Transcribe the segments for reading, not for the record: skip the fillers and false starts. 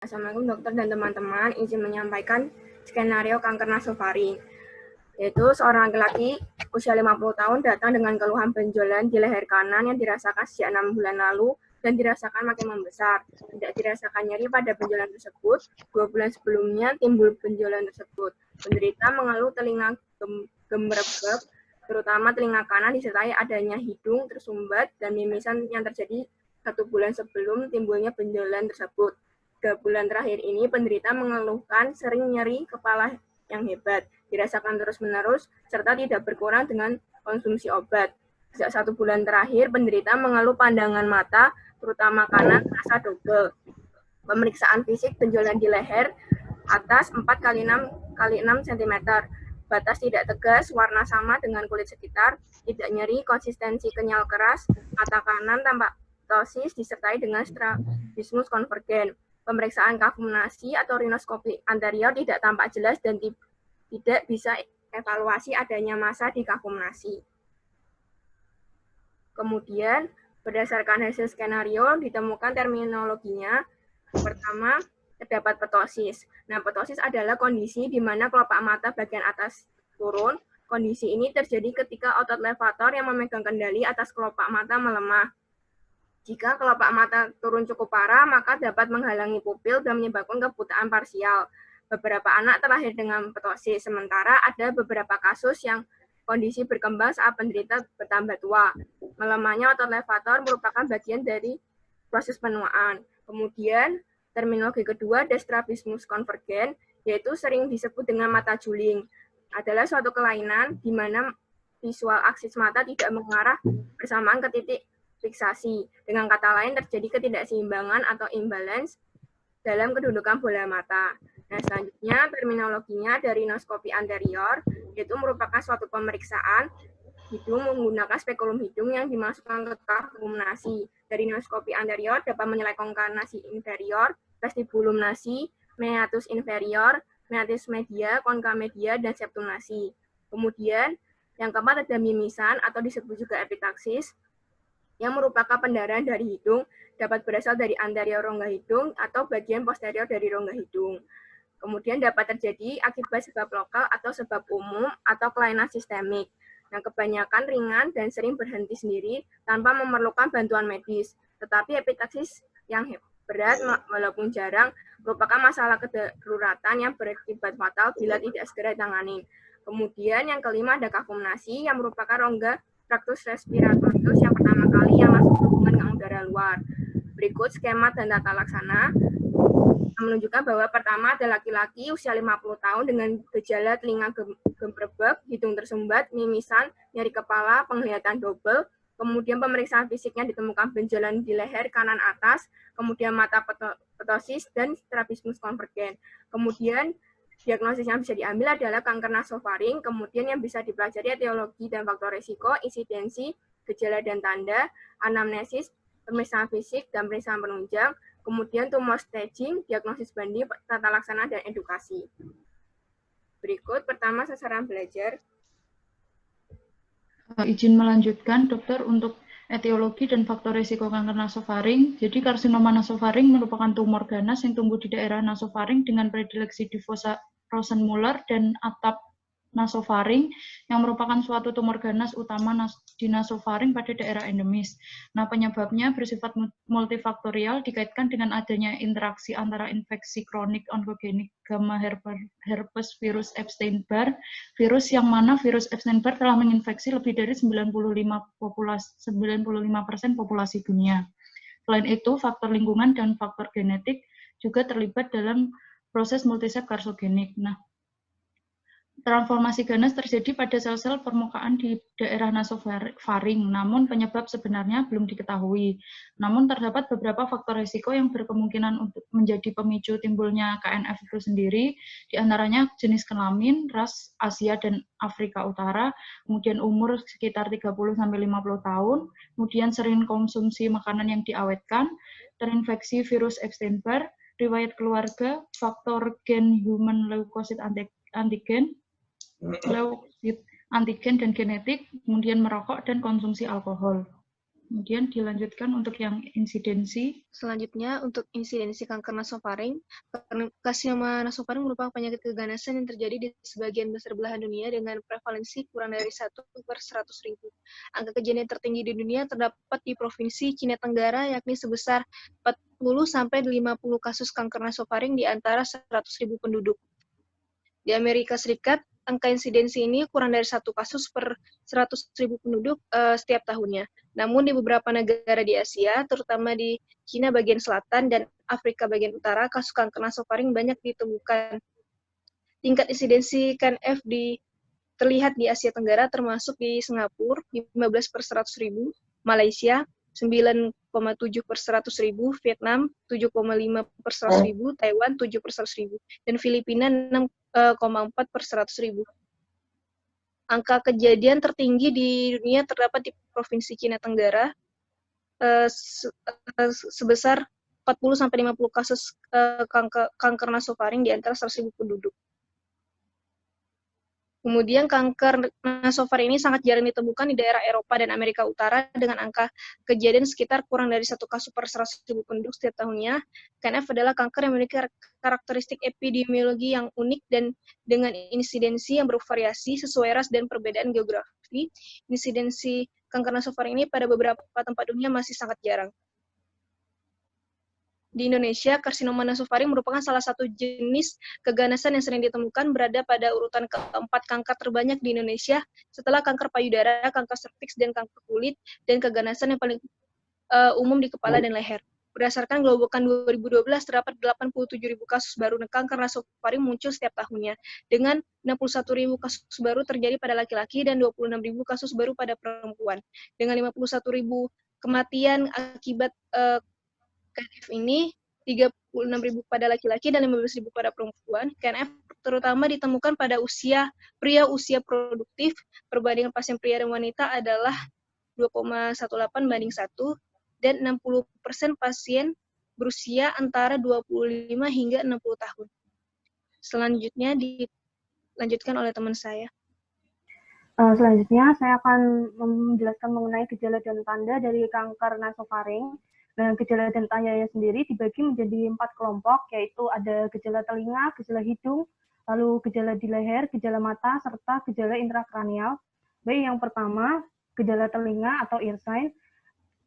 Assalamualaikum dokter dan teman-teman, izin menyampaikan skenario kanker nasofaring. Yaitu seorang laki-laki usia 50 tahun datang dengan keluhan benjolan di leher kanan yang dirasakan sejak 6 bulan lalu dan dirasakan makin membesar. Tidak dirasakan nyeri pada benjolan tersebut. 2 bulan sebelumnya timbul benjolan tersebut. Penderita mengeluh telinga gemerbek, terutama telinga kanan disertai adanya hidung tersumbat dan mimisan yang terjadi 1 bulan sebelum timbulnya benjolan tersebut. 3 bulan terakhir ini penderita mengeluhkan sering nyeri kepala yang hebat, dirasakan terus-menerus, serta tidak berkurang dengan konsumsi obat. Sejak 1 bulan terakhir, penderita mengeluh pandangan mata, terutama kanan, terasa double. Pemeriksaan fisik benjolan di leher atas 4 x 6 cm. Batas tidak tegas, warna sama dengan kulit sekitar, tidak nyeri, konsistensi kenyal keras, mata kanan tampak ptosis disertai dengan strabismus konvergen. Pemeriksaan kafumnasi atau rinoskopi anterior tidak tampak jelas dan tidak bisa evaluasi adanya massa di kafumnasi. Kemudian, berdasarkan hasil skenario, ditemukan terminologinya. Pertama, terdapat ptosis. Nah, ptosis adalah kondisi di mana kelopak mata bagian atas turun. Kondisi ini terjadi ketika otot levator yang memegang kendali atas kelopak mata melemah. Jika kelopak mata turun cukup parah, maka dapat menghalangi pupil dan menyebabkan kebutaan parsial. Beberapa anak terlahir dengan ptosis, sementara ada beberapa kasus yang kondisi berkembang saat penderita bertambah tua. Melemahnya otot levator merupakan bagian dari proses penuaan. Kemudian, terminologi kedua, strabismus konvergen, yaitu sering disebut dengan mata juling. Adalah suatu kelainan di mana visual aksis mata tidak mengarah bersamaan ke titik fiksasi. Dengan kata lain, terjadi ketidakseimbangan atau imbalance dalam kedudukan bola mata. Nah, selanjutnya terminologinya dari rinoskopi anterior, yaitu merupakan suatu pemeriksaan hidung menggunakan spekulum hidung yang dimasukkan ke kafumnasi. Dari rinoskopi anterior dapat menilai konkanasi inferior, vestibulum nasi, meatus inferior, meatus media, konka media, dan septum nasi. Kemudian, yang keempat ada mimisan atau disebut juga epitaksis, yang merupakan pendarahan dari hidung, dapat berasal dari anterior rongga hidung atau bagian posterior dari rongga hidung. Kemudian dapat terjadi akibat sebab lokal atau sebab umum atau kelainan sistemik. Nah, kebanyakan ringan dan sering berhenti sendiri tanpa memerlukan bantuan medis. Tetapi epitaksis yang berat walaupun jarang merupakan masalah kedaruratan yang berakibat fatal bila tidak segera ditangani. Kemudian yang kelima ada kafumnasi yang merupakan rongga traktus respiratorius yang pertama kali yang masuk hubungan dengan udara luar. Berikut skema dan tata laksana menunjukkan bahwa pertama ada laki-laki usia 50 tahun dengan gejala telinga gemerbek, hidung tersumbat, mimisan, nyeri kepala, penglihatan double. Kemudian pemeriksaan fisiknya ditemukan benjolan di leher kanan atas, kemudian mata ptosis dan strabismus konvergen. Kemudian diagnosis yang bisa diambil adalah kanker nasofaring, kemudian yang bisa dipelajari etiologi dan faktor risiko, insidensi, gejala dan tanda, anamnesis, pemeriksaan fisik, dan pemeriksaan penunjang, kemudian tumor staging, diagnosis banding, tata laksana, dan edukasi. Berikut pertama sasaran belajar. Izin melanjutkan, dokter, untuk etiologi dan faktor risiko kanker nasofaring. Jadi karsinoma nasofaring merupakan tumor ganas yang tumbuh di daerah nasofaring dengan predileksi di fossa Rosenmuller dan atap nasofaring yang merupakan suatu tumor ganas utama di nasofaring pada daerah endemis. Nah, penyebabnya bersifat multifaktorial dikaitkan dengan adanya interaksi antara infeksi kronik onkogenik gamma herpes virus Epstein-Barr, virus yang mana virus Epstein-Barr telah menginfeksi lebih dari 95% populasi dunia. Selain itu, faktor lingkungan dan faktor genetik juga terlibat dalam proses multisep karsogenik. Nah, transformasi ganas terjadi pada sel-sel permukaan di daerah nasofaring, namun penyebab sebenarnya belum diketahui. Namun terdapat beberapa faktor risiko yang berkemungkinan untuk menjadi pemicu timbulnya KNF itu sendiri, di antaranya jenis kelamin, ras Asia dan Afrika Utara, kemudian umur sekitar 30-50 tahun, kemudian sering konsumsi makanan yang diawetkan, terinfeksi virus Epstein-Barr, riwayat keluarga, faktor gen human leukosit antigen, leukosit antigen dan genetik, kemudian merokok dan konsumsi alkohol. Kemudian dilanjutkan untuk yang insidensi. Selanjutnya, untuk insidensi kanker nasofaring, karsinoma nasofaring merupakan penyakit keganasan yang terjadi di sebagian besar belahan dunia dengan prevalensi kurang dari 1/100.000. Angka kejadian tertinggi di dunia terdapat di Provinsi Cina Tenggara, yakni sebesar 40-50 kasus kanker nasofaring di antara 100.000 penduduk. Di Amerika Serikat, angka insidensi ini kurang dari 1 kasus per 100.000 penduduk setiap tahunnya. Namun di beberapa negara di Asia, terutama di Cina bagian selatan dan Afrika bagian utara, kasus kanker nasofaring banyak ditemukan. Tingkat insidensi KNF terlihat di Asia Tenggara, termasuk di Singapura 15/100.000, Malaysia 9,7/100.000, Vietnam 7,5/100.000, Taiwan 7/100.000, dan Filipina 6,4/100.000. Angka kejadian tertinggi di dunia terdapat di Provinsi Cina Tenggara, sebesar 40-50 kasus kanker nasofaring di antara 100.000 penduduk. Kemudian kanker nasofaring ini sangat jarang ditemukan di daerah Eropa dan Amerika Utara dengan angka kejadian sekitar kurang dari 1 kasus per 100.000 penduduk setiap tahunnya. KNF adalah kanker yang memiliki karakteristik epidemiologi yang unik dan dengan insidensi yang bervariasi sesuai ras dan perbedaan geografi. Insidensi kanker nasofaring ini pada beberapa tempat dunia masih sangat jarang. Di Indonesia, karsinoma nasofaring merupakan salah satu jenis keganasan yang sering ditemukan, berada pada urutan keempat kanker terbanyak di Indonesia setelah kanker payudara, kanker serviks, dan kanker kulit, dan keganasan yang paling umum di kepala dan leher. Berdasarkan Globokan 2012, terdapat 87.000 kasus baru kanker nasofaring muncul setiap tahunnya, dengan 61.000 kasus baru terjadi pada laki-laki dan 26.000 kasus baru pada perempuan. Dengan 51.000 kematian akibat KNF ini, 36.000 pada laki-laki dan 15.000 pada perempuan. KNF terutama ditemukan pada pria usia produktif. Perbandingan pasien pria dan wanita adalah 2,18:1 dan 60% pasien berusia antara 25 hingga 60 tahun. Selanjutnya dilanjutkan oleh teman saya. Selanjutnya, saya akan menjelaskan mengenai gejala dan tanda dari kanker nasofaring. Nah, gejala dan tandanya sendiri dibagi menjadi 4 kelompok, yaitu ada gejala telinga, gejala hidung, lalu gejala di leher, gejala mata, serta gejala intrakranial. Baik, yang pertama, gejala telinga atau ear sign.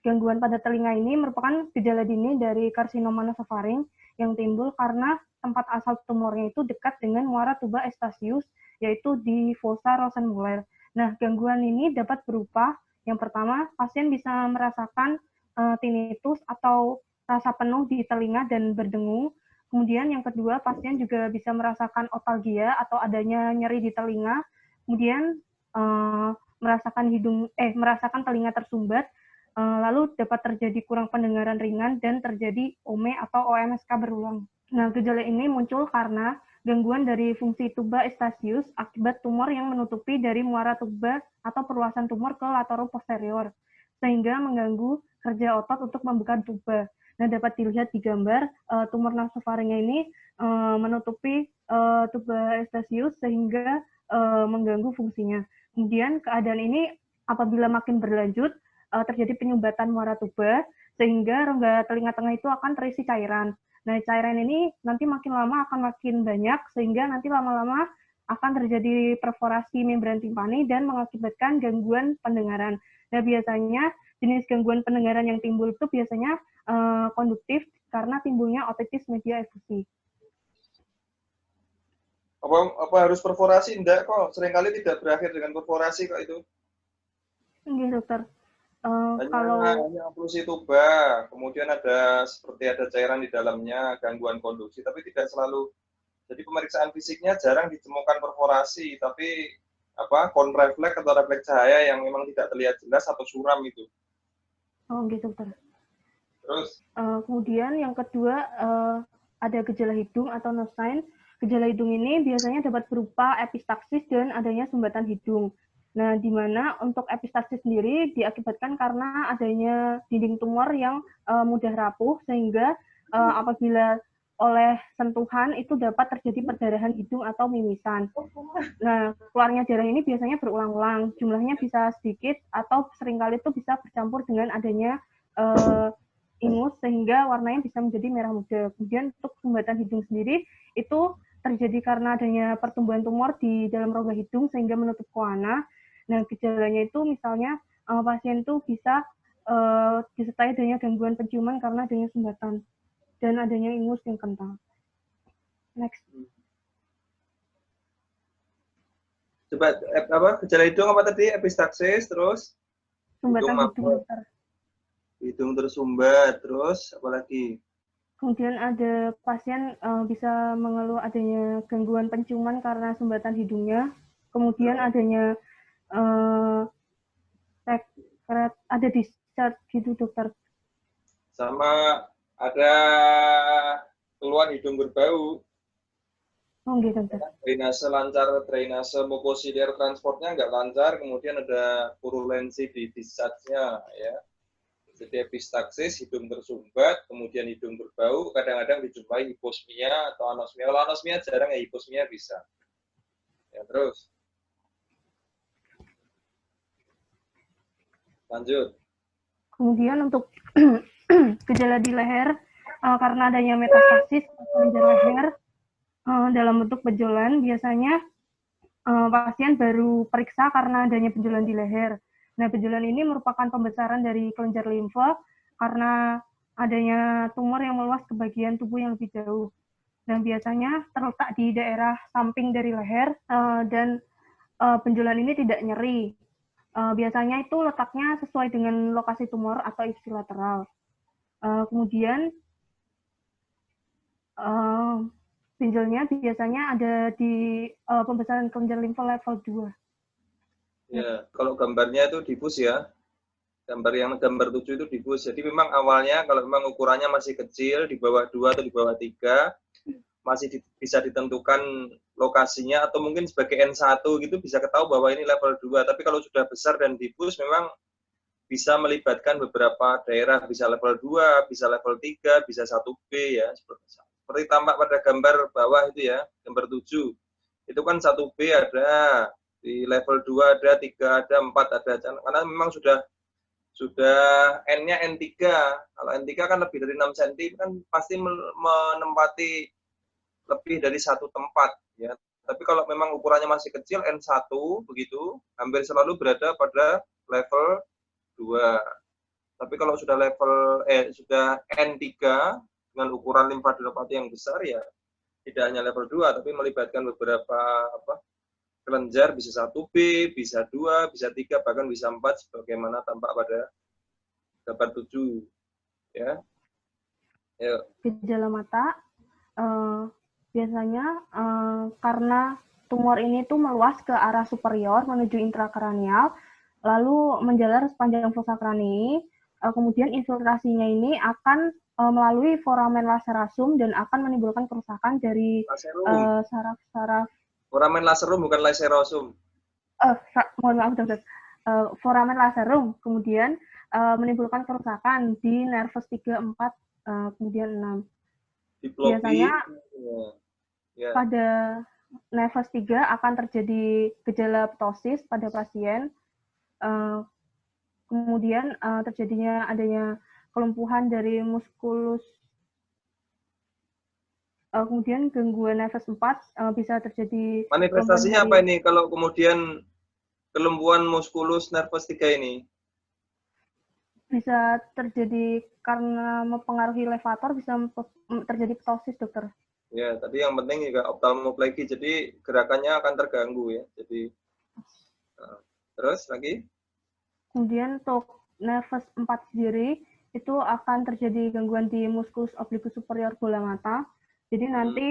Gangguan pada telinga ini merupakan gejala dini dari karsinoma nasofaring yang timbul karena tempat asal tumornya itu dekat dengan muara tuba Eustachius, yaitu di fossa Rosenmuller. Nah, gangguan ini dapat berupa, yang pertama, pasien bisa merasakan tinnitus atau rasa penuh di telinga dan berdengung. Kemudian yang kedua, pasien juga bisa merasakan otalgia atau adanya nyeri di telinga. Kemudian merasakan telinga tersumbat. Lalu dapat terjadi kurang pendengaran ringan dan terjadi OME atau OMSK berulang. Nah, gejala ini muncul karena gangguan dari fungsi tuba Eustachius akibat tumor yang menutupi dari muara tuba atau perluasan tumor ke latero-posterior, sehingga mengganggu kerja otot untuk membuka tuba. Nah, dapat dilihat di gambar, tumor nasofaringnya ini menutupi tuba Eustachius sehingga mengganggu fungsinya. Kemudian keadaan ini apabila makin berlanjut, terjadi penyumbatan muara tuba, sehingga rongga telinga tengah itu akan terisi cairan. Nah, cairan ini nanti makin lama akan makin banyak, sehingga nanti lama-lama akan terjadi perforasi membran timpani dan mengakibatkan gangguan pendengaran. Nah, biasanya jenis gangguan pendengaran yang timbul itu biasanya konduktif karena timbulnya otitis media efusi. Apa harus perforasi? Enggak kok, seringkali tidak berakhir dengan perforasi kok itu. Iya, dokter. Hanya oklusi tuba, kemudian seperti ada cairan di dalamnya, gangguan konduksi, tapi tidak selalu. Jadi pemeriksaan fisiknya jarang ditemukan perforasi, tapi konrefleks atau refleks cahaya yang memang tidak terlihat jelas atau suram itu. Oh, gitu, dokter. Terus? Kemudian yang kedua, ada gejala hidung atau nose sign. Gejala hidung ini biasanya dapat berupa epistaksis dan adanya sumbatan hidung. Nah, di mana untuk epistaksis sendiri diakibatkan karena adanya dinding tumor yang mudah rapuh, sehingga apabila oleh sentuhan itu dapat terjadi perdarahan hidung atau mimisan. Nah, keluarnya darah ini biasanya berulang-ulang, jumlahnya bisa sedikit atau seringkali itu bisa bercampur dengan adanya ingus sehingga warnanya bisa menjadi merah muda. Kemudian untuk sumbatan hidung sendiri itu terjadi karena adanya pertumbuhan tumor di dalam rongga hidung sehingga menutup koana. Nah, gejalanya itu misalnya pasien itu bisa disertai adanya gangguan penciuman karena adanya sumbatan dan adanya ingus yang kental. Next. Coba gejala hidung apa tadi? Epistaxis, terus Sumbatan hidung. Hidung tersumbat, terus apa lagi? Kemudian ada pasien bisa mengeluh adanya gangguan penciuman karena sumbatan hidungnya. Kemudian adanya ada discharge gitu dokter. Sama ada keluhan hidung berbau. Oh gitu dokter. Drainase lancar, drainase mukosiliar transportnya nggak lancar, kemudian ada purulensi di discharge-nya ya. Jadi epistaxis, hidung tersumbat, kemudian hidung berbau, kadang-kadang dijumpai hiposmia atau anosmia. Kalau anosmia jarang ya, hiposmia bisa. Ya, terus. Lanjut. Kemudian untuk gejala di leher, karena adanya metastasis kelenjar leher dalam bentuk benjolan, biasanya pasien baru periksa karena adanya benjolan di leher. Nah, benjolan ini merupakan pembesaran dari kelenjar limfa karena adanya tumor yang meluas ke bagian tubuh yang lebih jauh. Dan biasanya terletak di daerah samping dari leher dan benjolan ini tidak nyeri. Biasanya itu letaknya sesuai dengan lokasi tumor atau ipsilateral. Kemudian benjolnya biasanya ada di pembesaran kelenjar limfa level 2. Ya, kalau gambarnya itu difus ya. Gambar 7 itu difus. Jadi memang awalnya kalau memang ukurannya masih kecil, di bawah 2 atau di bawah 3, masih bisa ditentukan lokasinya, atau mungkin sebagai N1 gitu bisa ketahui bahwa ini level 2. Tapi kalau sudah besar dan difus memang bisa melibatkan beberapa daerah, bisa level 2, bisa level 3, bisa 1B ya. Seperti tampak pada gambar bawah itu ya, gambar 7. Itu kan 1B ada, di level 2 ada, 3 ada, 4 ada. Karena memang sudah N-nya N3. Kalau N3 kan lebih dari 6 cm kan pasti menempati lebih dari satu tempat ya. Tapi kalau memang ukurannya masih kecil N1 begitu, hampir selalu berada pada level 2. Tapi kalau sudah sudah N3 dengan ukuran limfadenopati yang besar ya tidak hanya level 2 tapi melibatkan beberapa kelenjar, bisa 1B, bisa 2, bisa 3, bahkan bisa 4 sebagaimana tampak pada gambar 7 ya. Gejala mata biasanya karena tumor ini tuh meluas ke arah superior menuju intrakranial, lalu menjalar sepanjang fossa kranii, kemudian infiltrasinya ini akan melalui foramen laserasum dan akan menimbulkan kerusakan dari saraf-saraf. Foramen laserum bukan laserosum. Mohon maaf dokter. Foramen laserum, kemudian menimbulkan kerusakan di nervus 3, 4, kemudian 6. Biasanya pada nervus 3 akan terjadi gejala ptosis pada pasien. Kemudian terjadinya adanya kelumpuhan dari muskulus. Kemudian gangguan nervus 4 bisa terjadi. Manifestasinya apa ini kalau kemudian kelumpuhan muskulus nervus 3 ini? Bisa terjadi karena mempengaruhi levator, bisa terjadi ptosis, dokter. Ya, tadi yang penting juga ophthalmoplegi, jadi gerakannya akan terganggu ya. Jadi terus lagi? Kemudian untuk nervus 4 sendiri itu akan terjadi gangguan di muskulus oblikus superior bola mata. Jadi nanti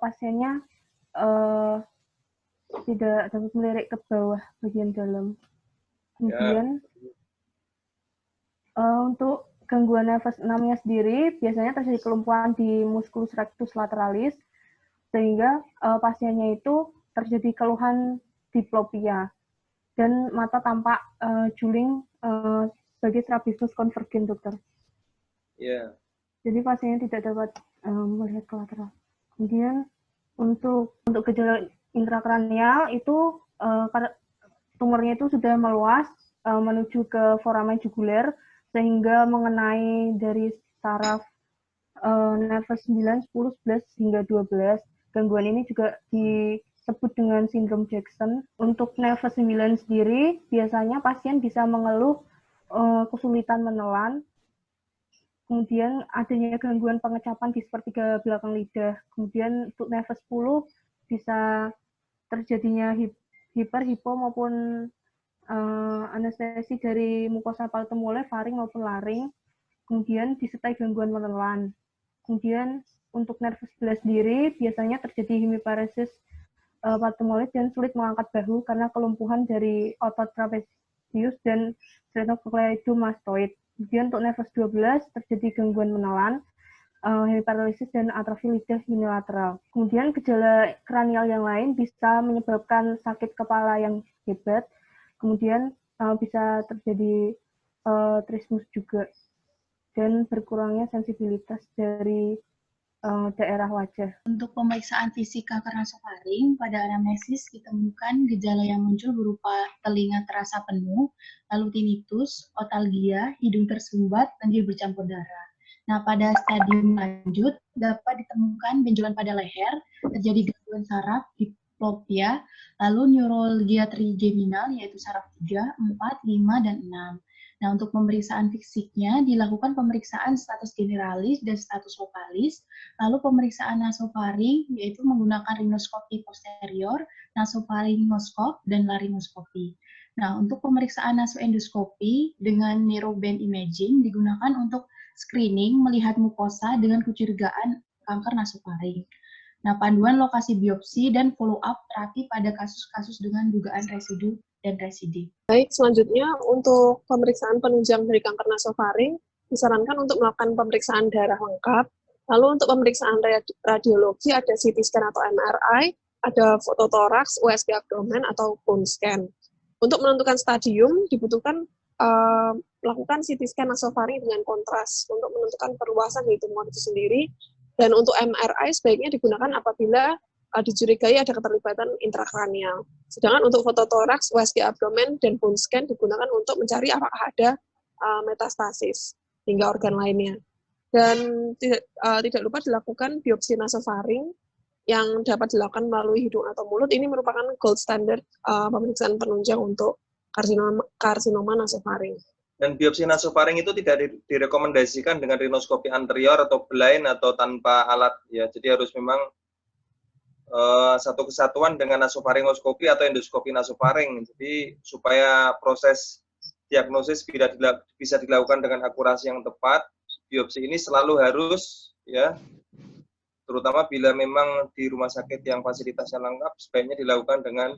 pasiennya tidak dapat melirik ke bawah bagian dalam. Kemudian untuk gangguan nervus 6-nya sendiri biasanya terjadi kelumpuhan di musculus rectus lateralis sehingga pasiennya itu terjadi keluhan diplopia dan mata tampak juling sebagai strabismus konvergen, dokter. Iya. Jadi pasiennya tidak dapat melihat ke lateral. Kemudian untuk gejala intrakranial itu tumornya itu sudah meluas menuju ke foramen juguler sehingga mengenai dari saraf nervus 9, 10, 11 hingga 12. Gangguan ini juga disebut dengan sindrom Jackson. Untuk nervus 9 sendiri biasanya pasien bisa mengeluh kesulitan menelan. Kemudian adanya gangguan pengecapan di sepertiga belakang lidah. Kemudian untuk nervus 10 bisa terjadinya hiper, hipo maupun anestesi dari mukosa paltemole, faring maupun laring. Kemudian disertai gangguan menelan. Kemudian untuk nervus 11 sendiri biasanya terjadi hemiparesis paltemolit dan sulit mengangkat bahu karena kelumpuhan dari otot trapezius dan sternocleidomastoid. Kemudian untuk nervus 12 terjadi gangguan menelan, hemiparalisis dan atrofi lidah unilateral. Kemudian gejala kranial yang lain bisa menyebabkan sakit kepala yang hebat. Kemudian bisa terjadi trismus juga dan berkurangnya sensibilitas dari daerah wajah. Untuk pemeriksaan fisik kanker nasofaring, pada anamnesis ditemukan gejala yang muncul berupa telinga terasa penuh, lalu tinnitus, otalgia, hidung tersumbat, dan dia bercampur darah. Nah, pada stadium lanjut dapat ditemukan benjolan pada leher, terjadi gangguan saraf, diplopia, lalu neuralgia trigeminal yaitu saraf 3, 4, 5, dan 6. Nah, untuk pemeriksaan fisiknya dilakukan pemeriksaan status generalis dan status lokalis, lalu pemeriksaan nasofaring yaitu menggunakan rinoskopi posterior, nasofaringoskop, dan laringoskopi. Nah, untuk pemeriksaan nasoendoskopi dengan narrowband imaging digunakan untuk screening melihat mukosa dengan kecurigaan kanker nasofaring. Nah, panduan lokasi biopsi dan follow-up terapi pada kasus-kasus dengan dugaan residu dan residik. Baik, selanjutnya untuk pemeriksaan penunjang dari kanker nasofaring, disarankan untuk melakukan pemeriksaan darah lengkap. Lalu untuk pemeriksaan radiologi ada CT scan atau MRI, ada fototoraks, USG abdomen, atau bone scan. Untuk menentukan stadium, dibutuhkan melakukan CT scan nasofaring dengan kontras untuk menentukan perluasan dari tumor itu sendiri. Dan untuk MRI sebaiknya digunakan apabila dicurigai ada keterlibatan intrakranial. Sedangkan untuk fototoraks, USG abdomen, dan bone scan digunakan untuk mencari apakah ada metastasis hingga organ lainnya. Dan tidak lupa dilakukan biopsi nasofaring yang dapat dilakukan melalui hidung atau mulut. Ini merupakan gold standard pemeriksaan penunjang untuk karsinoma nasofaring. Dan biopsi nasofaring itu tidak direkomendasikan dengan rinoskopi anterior atau blind atau tanpa alat ya. Jadi harus memang satu kesatuan dengan nasofaringoskopi atau endoskopi nasofaring. Jadi supaya proses diagnosis bisa dilakukan dengan akurasi yang tepat, biopsi ini selalu harus ya, terutama bila memang di rumah sakit yang fasilitasnya lengkap, sebaiknya dilakukan dengan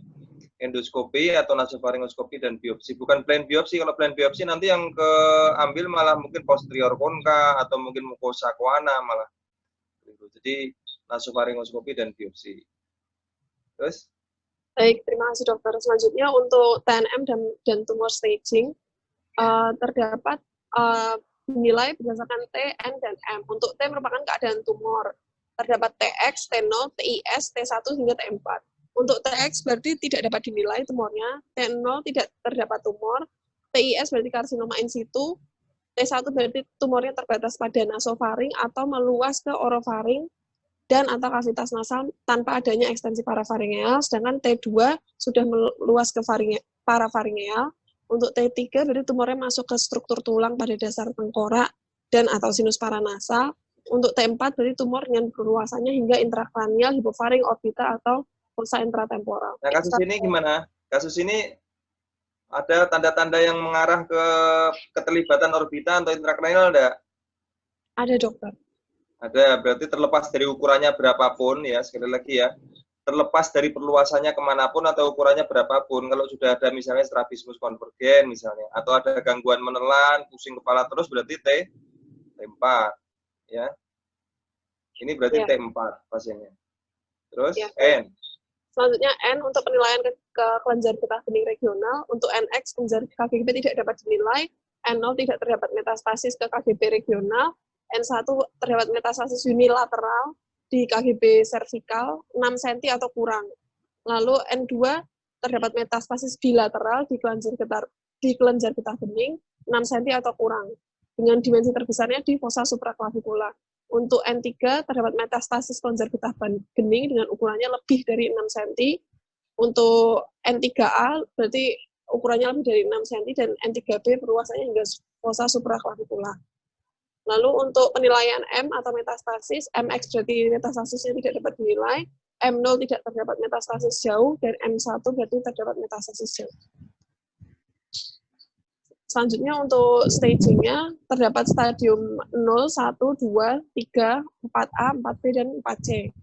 endoskopi atau nasofaringoskopi dan biopsi. Bukan blind biopsi. Kalau blind biopsi nanti yang keambil malah mungkin posterior concha atau mungkin mucosa coana malah. Jadi nasofaringoskopi dan biopsi. Terus? Baik, terima kasih dokter. Selanjutnya untuk TNM dan tumor staging, terdapat nilai berdasarkan T, N, dan M. Untuk T merupakan keadaan tumor. Terdapat TX, T0, TIS, T1 hingga T4. Untuk TX berarti tidak dapat dinilai tumornya, T0 tidak terdapat tumor, TIS berarti karsinoma in situ, T1 berarti tumornya terbatas pada nasofaring atau meluas ke orofaring dan atau kavitas nasal tanpa adanya ekstensi parafaringeal, sedangkan T2 sudah meluas ke parafaringeal. Untuk T3 berarti tumornya masuk ke struktur tulang pada dasar tengkorak dan atau sinus paranasal. Untuk T4 berarti tumor dengan perluasannya hingga intrakranial, hipofaring, orbita atau pulsa intratemporal. Nah, kasus ini gimana? Kasus ini ada tanda-tanda yang mengarah ke keterlibatan orbita atau intrakranial enggak? Ada, dokter. Ada, berarti terlepas dari ukurannya berapapun ya, sekali lagi ya, terlepas dari perluasannya kemanapun atau ukurannya berapapun, kalau sudah ada misalnya strabismus konvergen misalnya, atau ada gangguan menelan, pusing kepala terus, berarti T4 ya. Ini berarti ya. T4 pasiennya. Terus ya. N. Selanjutnya N untuk penilaian ke kelenjar getah bening regional. Untuk NX kelenjar KGB tidak dapat dinilai, N0 tidak terdapat metastasis ke KGB regional, N1 terdapat metastasis unilateral di KGB servikal 6 cm atau kurang. Lalu N2 terdapat metastasis bilateral di kelenjar getah bening 6 cm atau kurang. Dengan dimensi terbesarnya di fossa supraklavikular. Untuk N3 terdapat metastasis kelenjar getah bening dengan ukurannya lebih dari 6 cm. Untuk N3A berarti ukurannya lebih dari 6 cm dan N3B perluasannya hingga fossa supraklavikular. Lalu untuk penilaian M atau metastasis, MX berarti metastasisnya tidak dapat dinilai, M0 tidak terdapat metastasis jauh, dan M1 berarti terdapat metastasis jauh. Selanjutnya untuk stagingnya, terdapat stadium 0, 1, 2, 3, 4A, 4B, dan 4C.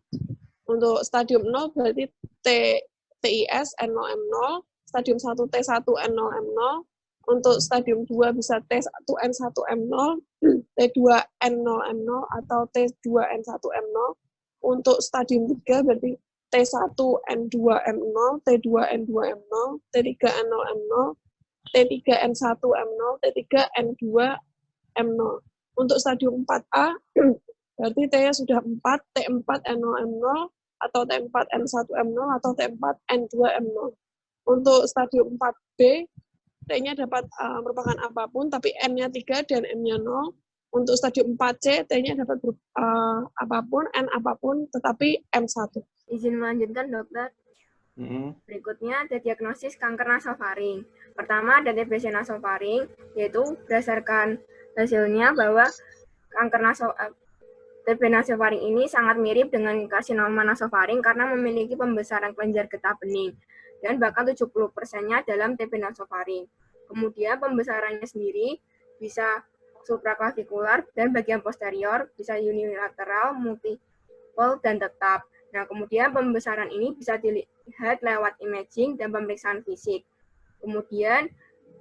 Untuk stadium 0 berarti TIS, N0, M0, stadium 1, T1, N0, M0, untuk stadium 2 bisa T1N1M0, T2N0M0, atau T2N1M0. Untuk stadium 3 berarti T1N2M0, T2N2M0, T3N0M0, T3N1M0, T3N2M0. Untuk stadium 4A berarti T-nya sudah 4, T4N0M0, atau T4N1M0, atau T4N2M0. Untuk stadium 4B, T-nya dapat merupakan apapun, tapi N-nya 3 dan M-nya 0. Untuk stadium 4C, T-nya dapat apapun, N apapun, tetapi M1. Izin melanjutkan, dokter. Berikutnya ada diagnosis kanker nasofaring. Pertama ada TBC nasofaring, yaitu berdasarkan hasilnya bahwa kanker TB nasofaring ini sangat mirip dengan karsinoma nasofaring karena memiliki pembesaran kelenjar getah bening. Dan bahkan 70%-nya dalam TB nasofaring. Kemudian pembesarannya sendiri bisa supraklavikular dan bagian posterior bisa unilateral, multiple, dan tetap. Nah, kemudian pembesaran ini bisa dilihat lewat imaging dan pemeriksaan fisik. Kemudian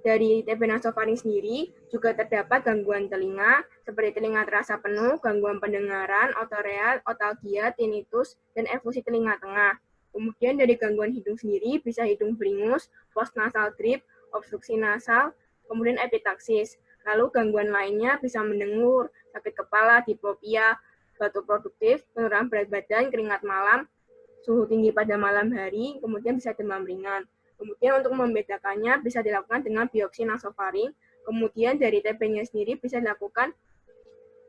dari TB nasofaring sendiri juga terdapat gangguan telinga seperti telinga terasa penuh, gangguan pendengaran, otorea, otalgia, tinnitus, dan efusi telinga tengah. Kemudian dari gangguan hidung sendiri bisa hidung beringus, postnasal drip, obstruksi nasal, kemudian epitaksis. Lalu gangguan lainnya bisa mendengur, sakit kepala, diplopia, batu produktif, penurunan berat badan, keringat malam, suhu tinggi pada malam hari, kemudian bisa demam ringan. Kemudian untuk membedakannya bisa dilakukan dengan biopsi nasofaring. Kemudian dari TB-nya sendiri bisa dilakukan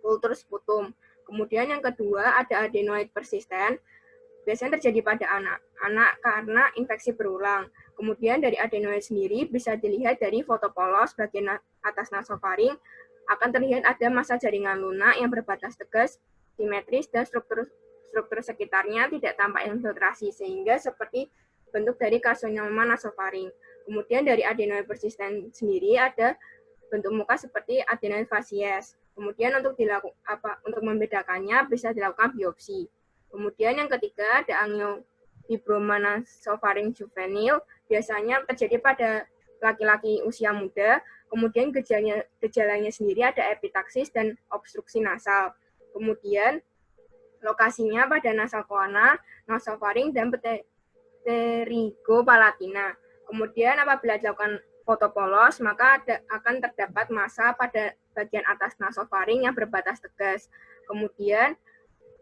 kultur sputum. Kemudian yang kedua ada adenoid persisten. Biasanya terjadi pada anak-anak karena infeksi berulang. Kemudian dari adenoid sendiri bisa dilihat dari foto polos bagian atas nasofaring akan terlihat ada massa jaringan lunak yang berbatas tegas, simetris, dan struktur sekitarnya tidak tampak infiltrasi sehingga seperti bentuk dari karsinoma nasofaring. Kemudian dari adenoid persisten sendiri ada bentuk muka seperti adenoid facies. Kemudian untuk membedakannya bisa dilakukan biopsi. Kemudian yang ketiga ada angiofibroma nasofaring juvenil, biasanya terjadi pada laki-laki usia muda. Kemudian gejalanya sendiri ada epitaksis dan obstruksi nasal. Kemudian lokasinya pada nasal koana, nasofaring, dan pterigopalatina. Kemudian apabila dilakukan foto polos, maka akan terdapat massa pada bagian atas nasofaring yang berbatas tegas. Kemudian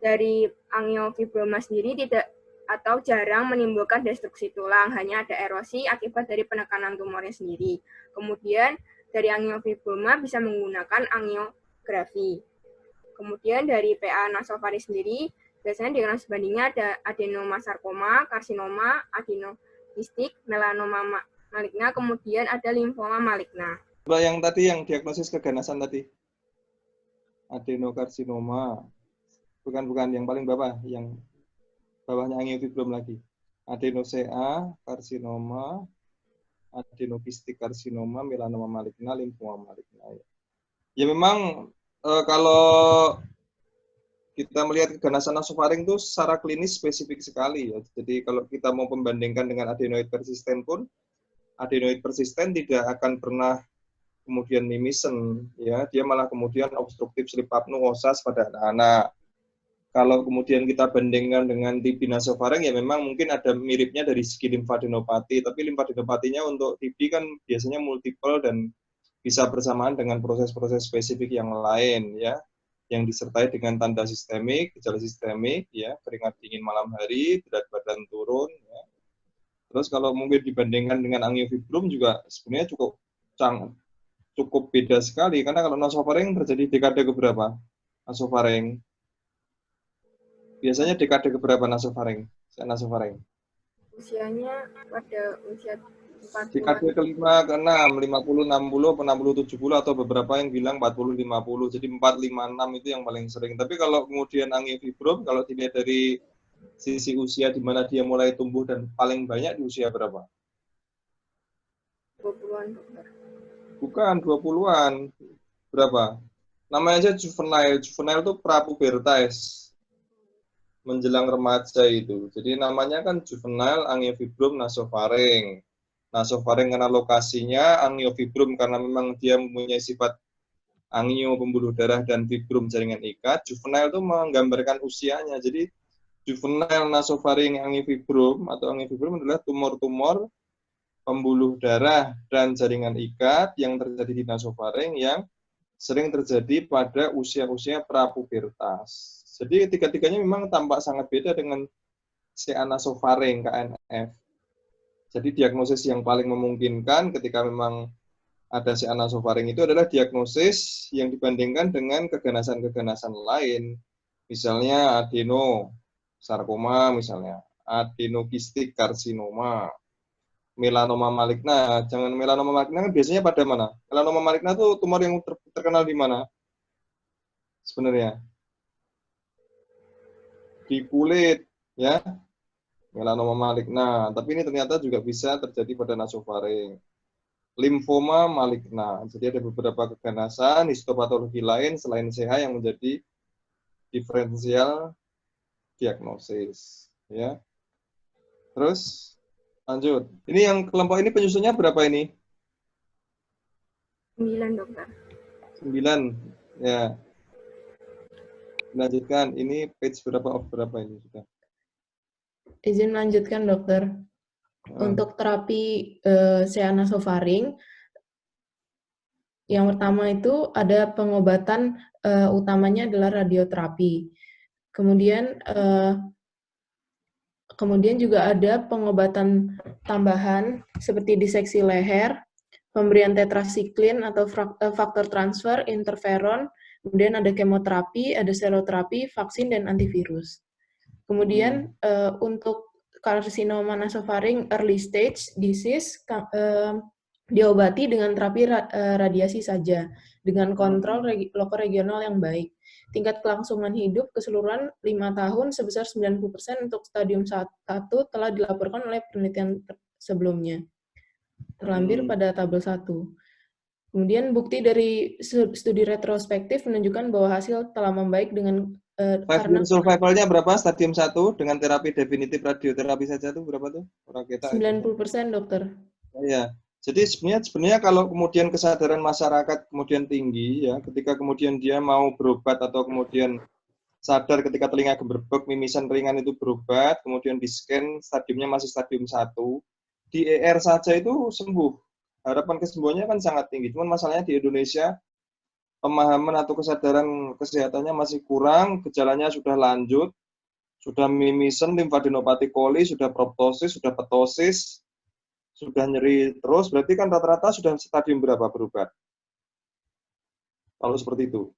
dari angiofibroma sendiri tidak atau jarang menimbulkan destruksi tulang, hanya ada erosi akibat dari penekanan tumornya sendiri. Kemudian dari angiofibroma bisa menggunakan angiografi. Kemudian dari PA nasofaring sendiri biasanya diagnosis bandingnya ada adenosarkoma, karsinoma, adenosistik, melanoma maligna, kemudian ada limfoma maligna. Yang tadi yang diagnosis keganasan tadi, adenokarsinoma. Bukan yang paling bawah, yang bawahnya angiofibrom lagi. Adeno-CA, karsinoma, adenokistik karsinoma, melanoma maligna, limfoma maligna. Ya memang kalau kita melihat keganasan nasofaring itu secara klinis spesifik sekali ya. Jadi kalau kita mau membandingkan dengan adenoid persisten pun, adenoid persisten tidak akan pernah kemudian mimisen, ya. Dia malah kemudian obstruktif sleep apnoeosas pada anak-anak. Kalau kemudian kita bandingkan dengan TB nasofaring, ya memang mungkin ada miripnya dari segi limfadenopati, tapi limfadenopatinya untuk TB kan biasanya multiple dan bisa bersamaan dengan proses-proses spesifik yang lain, ya. yang disertai dengan tanda sistemik, gejala sistemik, ya, keringat dingin malam hari, berat badan turun, ya. Terus kalau mungkin dibandingkan dengan angiofibrom juga sebenarnya cukup beda sekali, karena kalau nasofaring terjadi dekade keberapa? Nasofaring. Biasanya dekade keberapa nasofaring? Nasofaring. Usianya pada usia 40. Dekade kelima, ke-6, 50, 60, 60, 70, atau beberapa yang bilang 40, 50. Jadi 4, 5, 6 itu yang paling sering. Tapi kalau kemudian angiofibrom, kalau dilihat dari sisi usia di mana dia mulai tumbuh dan paling banyak di usia berapa? 20-an, dokter. Bukan, 20-an. Berapa? Namanya aja juvenile. Juvenile itu prapubertas. Menjelang remaja itu. Jadi namanya kan juvenile angiofibrom nasofaring. Nasofaring karena lokasinya, angiofibrom karena memang dia mempunyai sifat angio pembuluh darah dan fibrom jaringan ikat. Juvenile itu menggambarkan usianya. Jadi juvenile nasofaring angiofibrom atau angiofibrom adalah tumor-tumor pembuluh darah dan jaringan ikat yang terjadi di nasofaring yang sering terjadi pada usia-usia prapubertas. Jadi tiga-tiganya memang tampak sangat beda dengan CA nasofaring, KNF. Jadi diagnosis yang paling memungkinkan ketika memang ada CA nasofaring itu adalah diagnosis yang dibandingkan dengan keganasan-keganasan lain. Misalnya adenosarkoma, misalnya adenokistik karsinoma, melanoma maligna. Jangan melanoma maligna kan biasanya pada mana? Melanoma maligna itu tumor yang terkenal di mana? Sebenarnya di kulit, ya, melanoma maligna. Tapi ini ternyata juga bisa terjadi pada nasofaring. Limfoma maligna. Jadi ada beberapa keganasan histopatologi lain selain CH yang menjadi diferensial diagnosis, ya. Terus lanjut. Ini yang kelompok ini penyusunnya berapa ini? 9, dokter. 9, ya. Lanjutkan. Ini page berapa of berapa ini sudah? Izin melanjutkan, dokter. Untuk terapi CA nasofaring, yang pertama itu ada pengobatan utamanya adalah radioterapi. Kemudian juga ada pengobatan tambahan seperti diseksi leher, pemberian tetrasiklin atau faktor transfer, interferon, kemudian ada kemoterapi, ada seroterapi, vaksin, dan antivirus. Kemudian untuk karsinoma nasofaring early stage disease diobati dengan terapi radiasi saja dengan kontrol lokoregional yang baik. Tingkat kelangsungan hidup keseluruhan 5 tahun sebesar 90% untuk stadium 1 telah dilaporkan oleh penelitian sebelumnya. Terlampir pada tabel 1. Kemudian bukti dari studi retrospektif menunjukkan bahwa hasil telah membaik dengan karena survivalnya berapa stadium 1 dengan terapi definitif radioterapi saja tuh berapa tuh? Orang kita 90%, dokter. Ya. Jadi sebenarnya kalau kemudian kesadaran masyarakat kemudian tinggi ya, ketika kemudian dia mau berobat atau kemudian sadar ketika telinga gemerbek, mimisan ringan itu berobat, kemudian di scan stadiumnya masih stadium 1, di ER saja itu sembuh. Harapan kesembuhannya kan sangat tinggi. Cuman masalahnya di Indonesia pemahaman atau kesadaran kesehatannya masih kurang, gejalanya sudah lanjut, sudah mimisan, limfadenopati coli, sudah proptosis, sudah petosis, sudah nyeri terus, berarti kan rata-rata sudah stadium berapa berobat? Kalau seperti itu.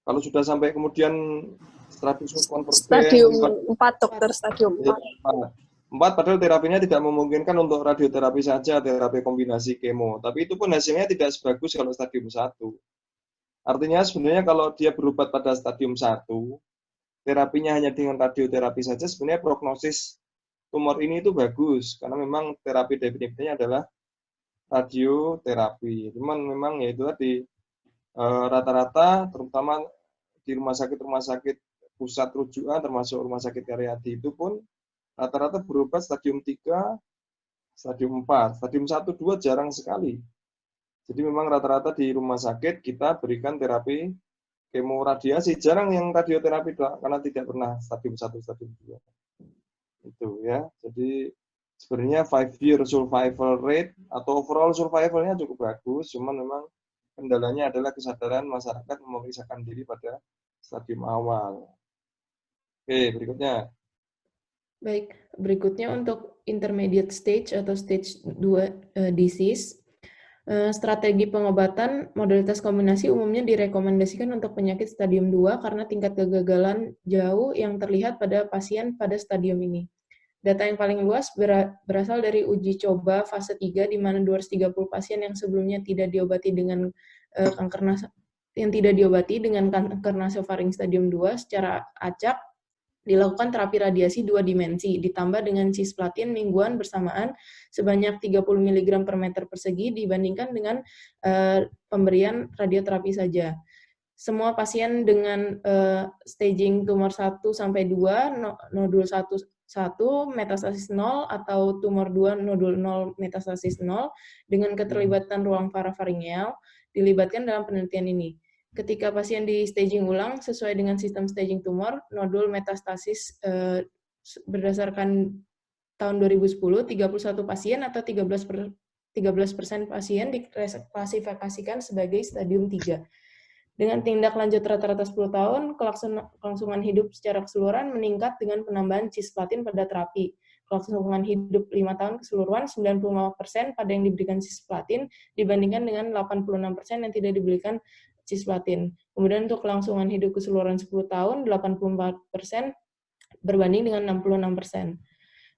Kalau sudah sampai kemudian stadium 4, dokter, stadium 4. 4, padahal terapinya tidak memungkinkan untuk radioterapi saja, terapi kombinasi kemo. Tapi itu pun hasilnya tidak sebagus kalau stadium 1. Artinya sebenarnya kalau dia berobat pada stadium 1, terapinya hanya dengan radioterapi saja, sebenarnya prognosis tumor ini itu bagus, karena memang terapi definitifnya adalah radioterapi. Cuman memang ya itu tadi, rata-rata terutama di rumah sakit pusat rujukan, termasuk rumah sakit Karyadi itu pun rata-rata berobat stadium 3, stadium 4, stadium 1, 2 jarang sekali. Jadi memang rata-rata di rumah sakit kita berikan terapi kemoradiasi, jarang yang radioterapi karena tidak pernah stadium 1, stadium 2. Itu ya. Jadi sebenarnya 5-year survival rate atau overall survivalnya cukup bagus, cuman memang kendalanya adalah kesadaran masyarakat memeriksakan diri pada stadium awal. Oke, berikutnya. Baik, berikutnya untuk intermediate stage atau stage 2 disease. Strategi pengobatan modalitas kombinasi umumnya direkomendasikan untuk penyakit stadium 2 karena tingkat kegagalan jauh yang terlihat pada pasien pada stadium ini. Data yang paling luas berasal dari uji coba fase 3 di mana 230 pasien yang sebelumnya tidak diobati dengan kanker nasofaring stadium 2 secara acak dilakukan terapi radiasi 2 dimensi ditambah dengan cisplatin mingguan bersamaan sebanyak 30 mg per meter persegi dibandingkan dengan pemberian radioterapi saja. Semua pasien dengan staging tumor 1 sampai 2, nodul 1 metastasis 0 atau tumor 2 nodul 0 metastasis 0 dengan keterlibatan ruang parafaringeal dilibatkan dalam penelitian ini. Ketika pasien di staging ulang sesuai dengan sistem staging tumor, nodul metastasis berdasarkan tahun 2010, 31 pasien atau 13% pasien diklasifikasikan sebagai stadium 3. Dengan tindak lanjut rata-rata 10 tahun, kelangsungan hidup secara keseluruhan meningkat dengan penambahan cisplatin pada terapi. Kelangsungan hidup 5 tahun keseluruhan 95% pada yang diberikan cisplatin dibandingkan dengan 86% yang tidak diberikan cisplatin. Kemudian untuk kelangsungan hidup keseluruhan 10 tahun 84% berbanding dengan 66%.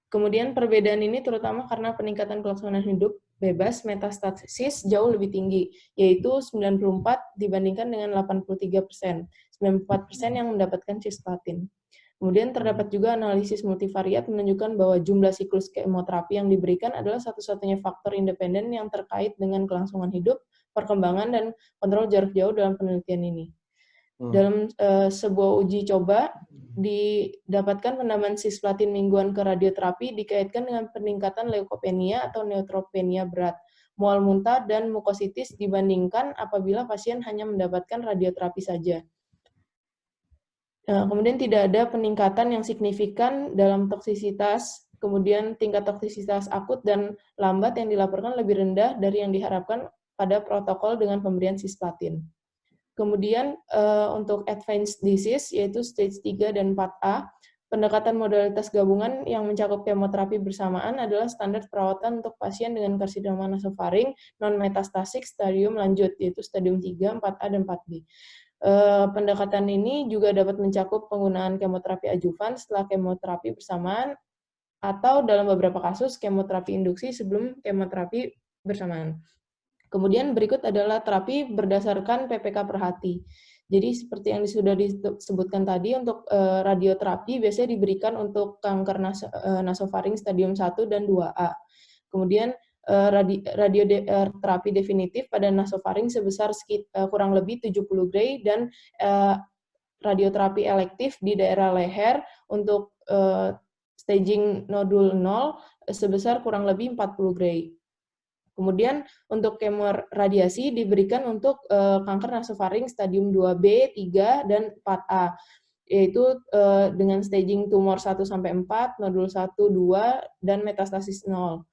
Kemudian perbedaan ini terutama karena peningkatan kelangsungan hidup bebas metastasis jauh lebih tinggi, yaitu 94 dibandingkan dengan 83%. 94% yang mendapatkan cisplatin. Kemudian terdapat juga analisis multivariat menunjukkan bahwa jumlah siklus kemoterapi yang diberikan adalah satu-satunya faktor independen yang terkait dengan kelangsungan hidup, perkembangan, dan kontrol jarak jauh dalam penelitian ini. Dalam sebuah uji coba, didapatkan penambahan cisplatin mingguan ke radioterapi dikaitkan dengan peningkatan leukopenia atau neutropenia berat, mual muntah, dan mukositis dibandingkan apabila pasien hanya mendapatkan radioterapi saja. Kemudian tidak ada peningkatan yang signifikan dalam toksisitas, kemudian tingkat toksisitas akut dan lambat yang dilaporkan lebih rendah dari yang diharapkan pada protokol dengan pemberian cisplatin. Kemudian untuk advanced disease, yaitu stage 3 dan 4A, pendekatan modalitas gabungan yang mencakup kemoterapi bersamaan adalah standar perawatan untuk pasien dengan karsinoma nasofaring non-metastasik stadium lanjut, yaitu stadium 3, 4A, dan 4B. Pendekatan ini juga dapat mencakup penggunaan kemoterapi adjuvan setelah kemoterapi bersamaan, atau dalam beberapa kasus kemoterapi induksi sebelum kemoterapi bersamaan. Kemudian berikut adalah terapi berdasarkan PPK per hati. Jadi seperti yang sudah disebutkan tadi, untuk radioterapi biasanya diberikan untuk kanker nasofaring stadium 1 dan 2A. Kemudian radioterapi definitif pada nasofaring sebesar kurang lebih 70 gray dan radioterapi elektif di daerah leher untuk staging nodul 0 sebesar kurang lebih 40 gray. Kemudian untuk kemoradiasi diberikan untuk kanker nasofaring stadium 2B, 3, dan 4A, yaitu dengan staging tumor 1-4, nodul 1, 2, dan metastasis 0.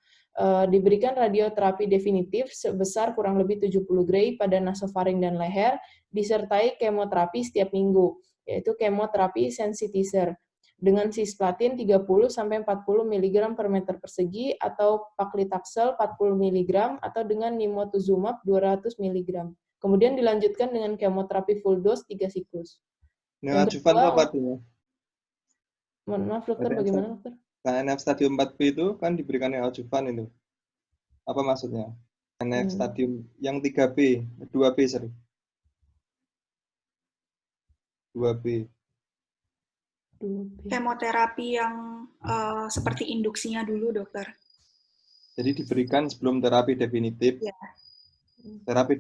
Diberikan radioterapi definitif sebesar kurang lebih 70 gray pada nasofaring dan leher, disertai kemoterapi setiap minggu, yaitu kemoterapi sensitizer, dengan cisplatin 30-40 mg per meter persegi atau paclitaxel 40 mg atau dengan nimotuzumab 200 mg. Kemudian dilanjutkan dengan kemoterapi full dose 3 siklus. Neoadjuvan itu apa artinya? Mohon maaf, dokter, bagaimana, dokter? KNF stadium 4B itu kan diberikan neoadjuvan itu. Apa maksudnya? KNF stadium yang 3B, 2B, sorry. 2B. Kemoterapi yang seperti induksinya dulu, dokter. Jadi diberikan sebelum terapi definitif. Ya. Terapi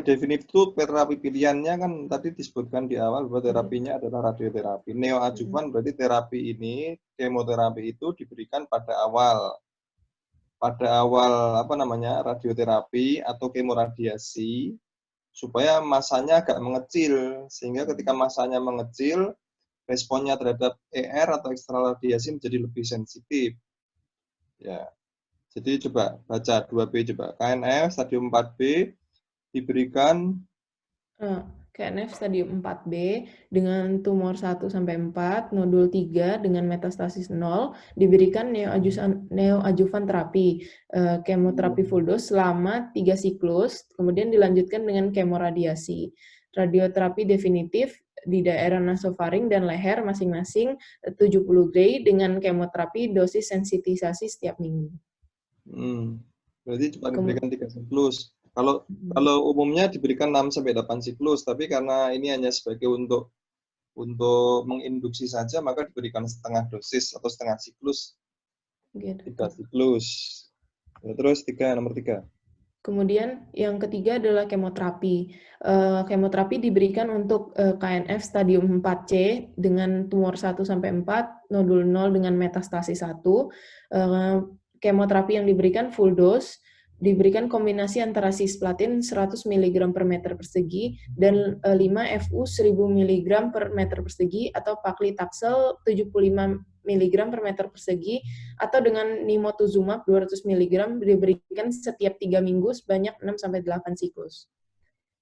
definitif itu terapi pilihannya kan tadi disebutkan di awal bahwa terapinya adalah radioterapi. Neoadjuvan berarti terapi ini, kemoterapi itu diberikan pada awal radioterapi atau kemoradiasi supaya masanya agak mengecil, sehingga ketika masanya mengecil responnya terhadap ER atau eksternal radiasi menjadi lebih sensitif. Ya. Jadi coba baca 2B coba. KNF stadium 4B diberikan KNF stadium 4B dengan tumor 1-4, nodul 3 dengan metastasis 0, diberikan neoadjuvan terapi, kemoterapi full dose selama 3 siklus, kemudian dilanjutkan dengan kemoradiasi. Radioterapi definitif di daerah nasofaring dan leher masing-masing 70 gray dengan kemoterapi dosis sensitisasi setiap minggu. Berarti cuma diberikan 3 siklus. Kalau umumnya diberikan 6-8 siklus, tapi karena ini hanya sebagai untuk menginduksi saja, maka diberikan setengah dosis atau setengah siklus. 3 siklus. Terus nomor 3. Kemudian yang ketiga adalah kemoterapi. Kemoterapi diberikan untuk KNF stadium 4C dengan tumor 1-4, nodul 0 dengan metastasis 1. Kemoterapi yang diberikan full dose, diberikan kombinasi antara cisplatin 100 mg per meter persegi dan 5 FU 1000 mg per meter persegi atau paclitaxel 75 mg per meter persegi atau dengan nimotuzumab 200 mg diberikan setiap 3 minggu sebanyak 6-8 siklus.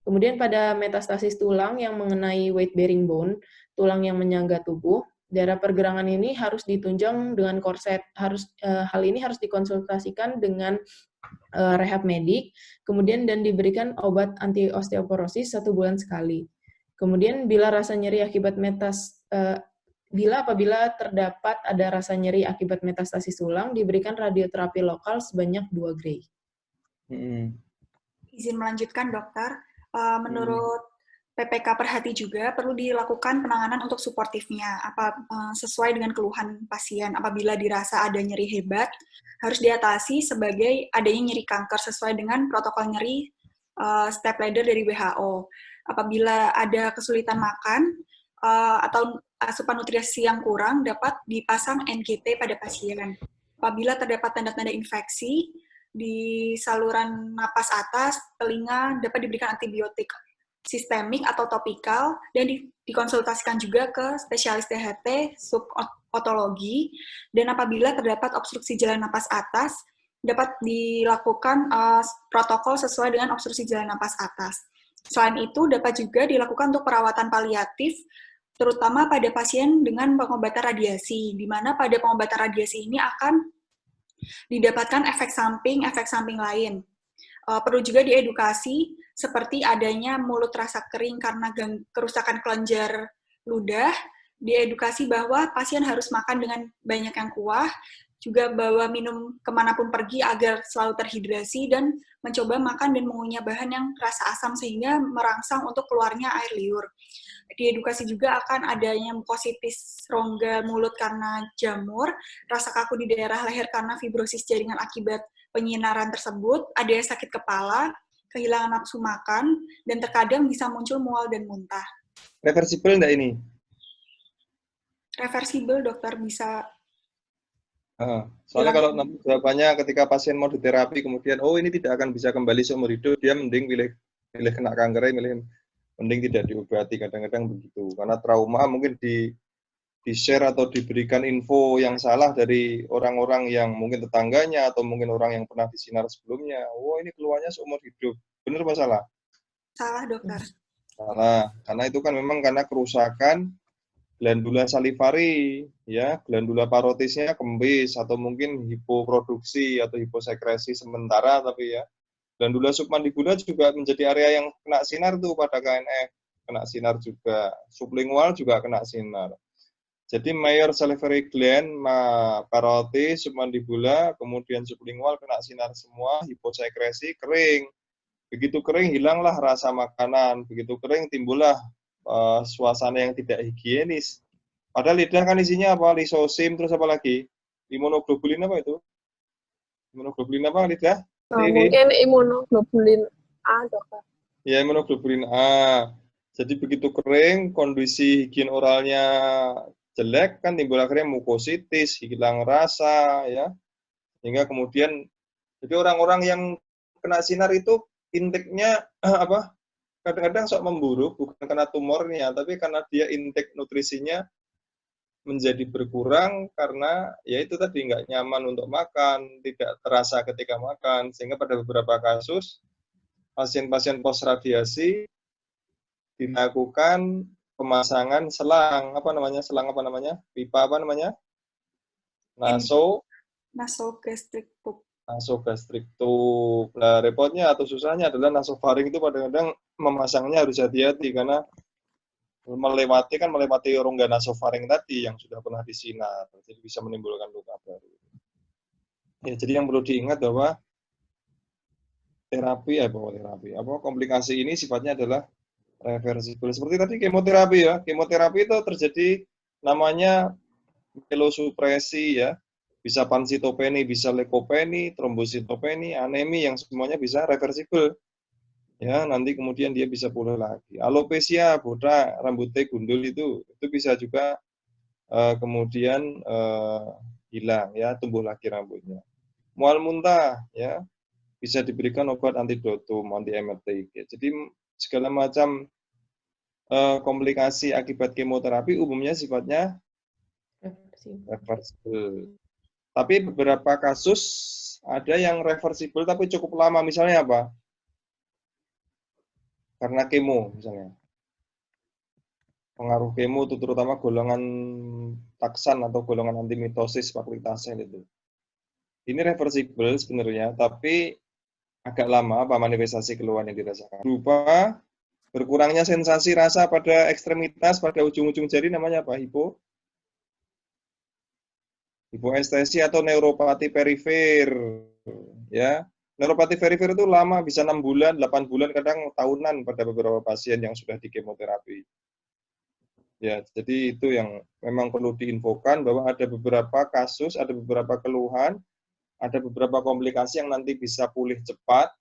Kemudian pada metastasis tulang yang mengenai weight bearing bone, tulang yang menyangga tubuh, daerah pergerangan ini harus ditunjang dengan korset. Hal ini harus dikonsultasikan dengan rehab medik, kemudian dan diberikan obat anti osteoporosis 1 bulan sekali. Kemudian bila rasa nyeri akibat apabila terdapat ada rasa nyeri akibat metastasis tulang, diberikan radioterapi lokal sebanyak 2 gray. Izin melanjutkan, dokter. Menurut PPK Perhati juga perlu dilakukan penanganan untuk suportifnya, sesuai dengan keluhan pasien. Apabila dirasa ada nyeri hebat, harus diatasi sebagai adanya nyeri kanker sesuai dengan protokol nyeri step ladder dari WHO. Apabila ada kesulitan makan atau asupan nutrisi yang kurang, dapat dipasang NGT pada pasien. Apabila terdapat tanda-tanda infeksi di saluran napas atas, telinga, dapat diberikan antibiotik sistemik atau topikal, dan dikonsultasikan juga ke spesialis THT, subotologi, dan apabila terdapat obstruksi jalan napas atas, dapat dilakukan protokol sesuai dengan obstruksi jalan napas atas. Selain itu, dapat juga dilakukan untuk perawatan paliatif, terutama pada pasien dengan pengobatan radiasi, di mana pada pengobatan radiasi ini akan didapatkan efek samping lain. Perlu juga diedukasi seperti adanya mulut rasa kering karena kerusakan kelenjar ludah, diedukasi bahwa pasien harus makan dengan banyak yang kuah, juga bawa minum kemanapun pergi agar selalu terhidrasi, dan mencoba makan dan mengunyah bahan yang rasa asam sehingga merangsang untuk keluarnya air liur. Diedukasi juga akan adanya mukositis rongga mulut karena jamur, rasa kaku di daerah leher karena fibrosis jaringan akibat penyinaran tersebut, adanya sakit kepala, kehilangan nafsu makan, dan terkadang bisa muncul mual dan muntah. Reversibel enggak ini? Reversibel, dokter, bisa. Soalnya kalau nanti jawabannya ketika pasien mau diterapi, kemudian, ini tidak akan bisa kembali seumur hidup, dia mending pilih kena kankernya, mending tidak diobati, kadang-kadang begitu. Karena trauma mungkin di-share atau diberikan info yang salah dari orang-orang yang mungkin tetangganya atau mungkin orang yang pernah disinar sebelumnya. Ini keluarnya seumur hidup. Benar apa salah? Salah, dokter. Salah. Karena itu kan memang karena kerusakan glandula salivari, ya, glandula parotisnya kempis atau mungkin hipoproduksi atau hiposekresi sementara, tapi ya glandula submandibular juga menjadi area yang kena sinar tuh pada KNF, kena sinar juga, sublingual juga kena sinar. Jadi major salivary gland, parotis, submandibular, kemudian sublingual kena sinar semua, hiposekresi, kering. Begitu kering hilanglah rasa makanan, begitu kering timbullah suasana yang tidak higienis. Padahal lidah kan isinya apa? Lisosim, terus apa lagi? Imunoglobulin apa itu? Imunoglobulin apa lidah? Mungkin imunoglobulin A, dokter. Ya, imunoglobulin A. Jadi begitu kering, kondisi higien oralnya jelek, kan timbul akhirnya mukositis, hilang rasa, ya. Hingga kemudian, jadi orang-orang yang kena sinar itu intake-nya kadang-kadang sok memburuk, bukan karena tumornya, tapi karena dia intake nutrisinya menjadi berkurang karena ya itu tadi nggak nyaman untuk makan, tidak terasa ketika makan, sehingga pada beberapa kasus pasien-pasien post radiasi dilakukan pemasangan selang pipa Nasogastric tube. nasogastric tube. Nah, repotnya atau susahnya adalah nasofaring itu kadang-kadang memasangnya harus hati-hati karena melewati rongga nasofaring tadi yang sudah pernah disinar, jadi bisa menimbulkan luka baru. Ya, jadi yang perlu diingat bahwa komplikasi ini sifatnya adalah reversibel. Seperti tadi kemoterapi ya. Kemoterapi itu terjadi namanya mielosupresi ya. Bisa pansitopeni, bisa leukopeni, trombositopeni, anemi yang semuanya bisa reversibel. Ya, nanti kemudian dia bisa pulih lagi. Alopecia, botak, rambutnya gundul itu bisa juga kemudian hilang ya, tumbuh lagi rambutnya. Mual muntah ya, bisa diberikan obat antidotum, antiemetik. Ya. Jadi segala macam komplikasi akibat kemoterapi umumnya sifatnya reversibel. Tapi beberapa kasus ada yang reversibel tapi cukup lama. Misalnya apa? Karena kemo misalnya. Pengaruh kemo itu terutama golongan taksan atau golongan antimitosis paklitasen itu. Ini reversibel sebenarnya, tapi agak lama apa manifestasi keluhan yang dirasakan. Berupa berkurangnya sensasi rasa pada ekstremitas, pada ujung-ujung jari, namanya apa? Hipoestesi atau neuropati perifer. Ya, neuropati perifer itu lama, bisa 6 bulan, 8 bulan, kadang tahunan pada beberapa pasien yang sudah di kemoterapi. Ya, jadi itu yang memang perlu diinfokan bahwa ada beberapa kasus, ada beberapa keluhan, ada beberapa komplikasi yang nanti bisa pulih cepat,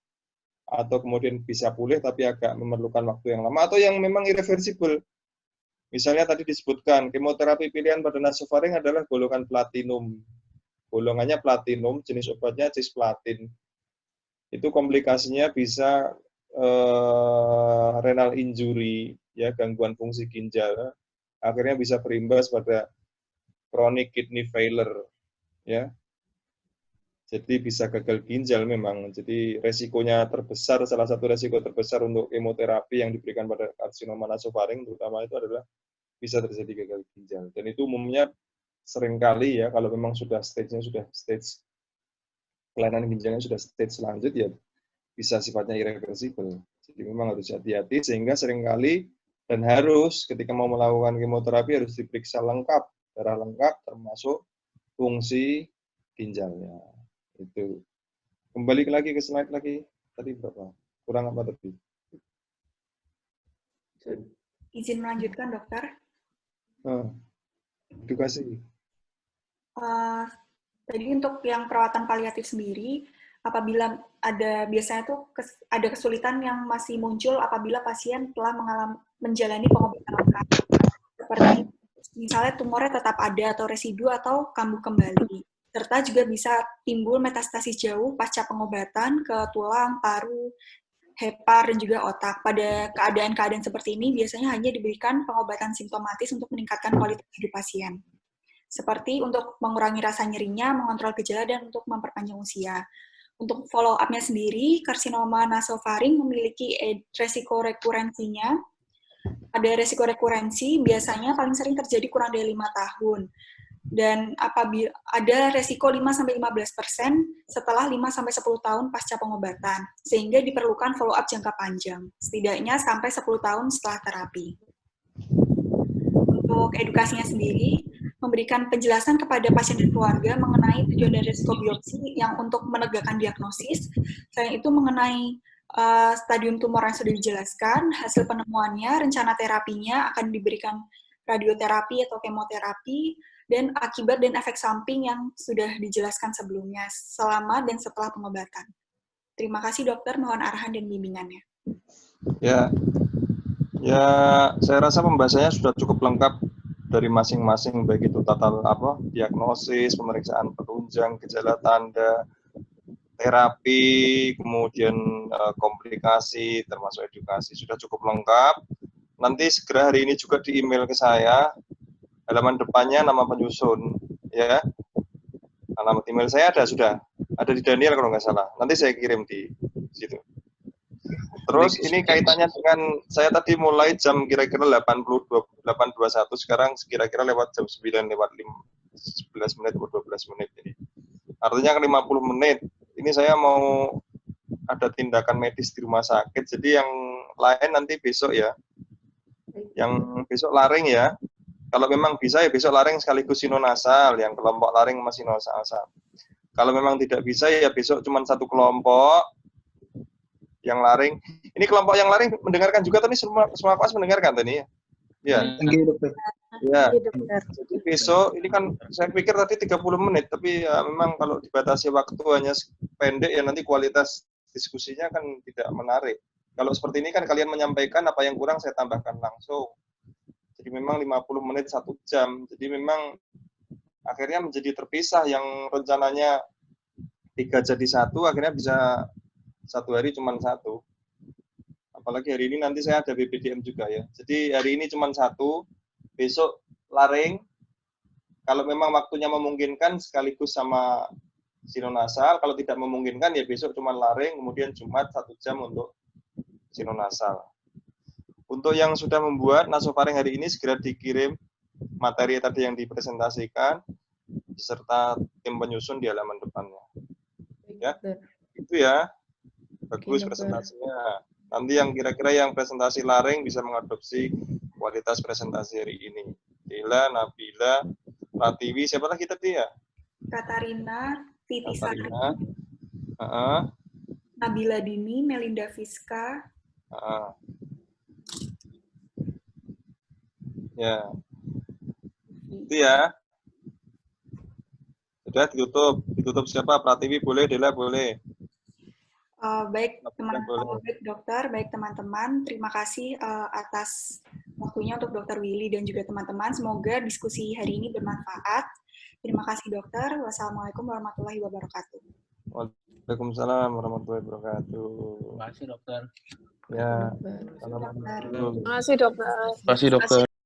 atau kemudian bisa pulih tapi agak memerlukan waktu yang lama, atau yang memang irreversibel. Misalnya tadi disebutkan, kemoterapi pilihan pada nasofaring adalah golongan platinum. Golongannya platinum, jenis obatnya cisplatin. Itu komplikasinya bisa renal injury, ya, gangguan fungsi ginjal. Akhirnya bisa berimbas pada chronic kidney failure, ya. Jadi bisa gagal ginjal memang. Jadi resikonya terbesar, salah satu resiko terbesar untuk kemoterapi yang diberikan pada karsinoma nasofaring terutama itu adalah bisa terjadi gagal ginjal. Dan itu umumnya seringkali ya, kalau memang sudah stage kelainan ginjalnya sudah stage lanjut ya bisa sifatnya irreversibel. Jadi memang harus hati-hati sehingga seringkali dan harus ketika mau melakukan kemoterapi harus diperiksa lengkap, darah lengkap termasuk fungsi ginjalnya. Itu. Kembali lagi ke slide lagi. Tadi berapa? Kurang apa tadi? Izin melanjutkan, dokter. Edukasi. Tadi untuk yang perawatan paliatif sendiri, apabila biasanya tuh ada kesulitan yang masih muncul apabila pasien telah menjalani pengobatan lengkap. Seperti misalnya tumornya tetap ada atau residu atau kambuh kembali. Serta juga bisa timbul metastasis jauh pasca pengobatan ke tulang, paru, hepar, dan juga otak. Pada keadaan-keadaan seperti ini, biasanya hanya diberikan pengobatan simptomatis untuk meningkatkan kualitas hidup pasien. Seperti untuk mengurangi rasa nyerinya, mengontrol gejala, dan untuk memperpanjang usia. Untuk follow-up-nya sendiri, karsinoma nasofaring memiliki resiko rekurensinya. Pada resiko rekurensi, biasanya paling sering terjadi kurang dari 5 tahun. Dan apabila ada resiko 5-15% setelah 5-10 tahun pasca pengobatan, sehingga diperlukan follow-up jangka panjang, setidaknya sampai 10 tahun setelah terapi. Untuk edukasinya sendiri, memberikan penjelasan kepada pasien dan keluarga mengenai tujuan dan risiko biopsi yang untuk menegakkan diagnosis, selain itu mengenai stadium tumor yang sudah dijelaskan, hasil penemuannya, rencana terapinya akan diberikan radioterapi atau kemoterapi, dan akibat dan efek samping yang sudah dijelaskan sebelumnya selama dan setelah pengobatan. Terima kasih dokter, mohon arahan dan bimbingannya. Ya, saya rasa pembahasannya sudah cukup lengkap dari masing-masing, baik itu diagnosis, pemeriksaan penunjang, gejala tanda, terapi, kemudian komplikasi, termasuk edukasi, sudah cukup lengkap. Nanti segera hari ini juga di email ke saya. Halaman depannya nama penyusun, ya. Alamat email saya sudah ada di Daniel kalau nggak salah. Nanti saya kirim di situ. Terus ini kaitannya dengan saya tadi mulai jam kira-kira 8.21, sekarang kira-kira lewat jam 9 lewat 11 menit atau 12 menit ini. Artinya 50 menit. Ini saya mau ada tindakan medis di rumah sakit. Jadi yang lain nanti besok ya. Yang besok laring ya. Kalau memang bisa ya besok laring sekaligus sinonasal, yang kelompok laring masih sinonasal. Kalau memang tidak bisa ya besok cuma satu kelompok yang laring. Ini kelompok yang laring mendengarkan juga tadi semua kelas mendengarkan tadi ya. Ya. Ya. Jadi besok ini kan saya pikir tadi 30 menit tapi ya memang kalau dibatasi waktu hanya pendek ya nanti kualitas diskusinya kan tidak menarik. Kalau seperti ini kan kalian menyampaikan apa yang kurang saya tambahkan langsung. Jadi memang 50 menit 1 jam. Jadi memang akhirnya menjadi terpisah yang rencananya 3 jadi 1 akhirnya bisa 1 hari cuma 1. Apalagi hari ini nanti saya ada BPDM juga ya. Jadi hari ini cuma 1, besok laring. Kalau memang waktunya memungkinkan sekaligus sama sinonasal. Kalau tidak memungkinkan ya besok cuma laring, kemudian Jumat 1 jam untuk sinonasal. Untuk yang sudah membuat nasofaring hari ini segera dikirim materi tadi yang dipresentasikan beserta tim penyusun di halaman depannya. Ya, itu ya. Bagus presentasinya. Nanti yang kira-kira yang presentasi laring bisa mengadopsi kualitas presentasi hari ini. Dila, Nabila, Pratiwi, siapa lagi tadi ya? Katarina, Titi Katarina, Nabila Dini, Melinda Fiska. Ya, itu ya. Sudah ditutup siapa? Pratiwi boleh, Dela boleh. Baik teman-teman, baik dokter, baik teman-teman. Terima kasih atas waktunya untuk Dokter Willy dan juga teman-teman. Semoga diskusi hari ini bermanfaat. Terima kasih dokter. Wassalamualaikum warahmatullahi wabarakatuh. Waalaikumsalam warahmatullahi wabarakatuh. Terima kasih dokter. Ya. Terima kasih dokter. Terima kasih dokter. Terima kasih dokter.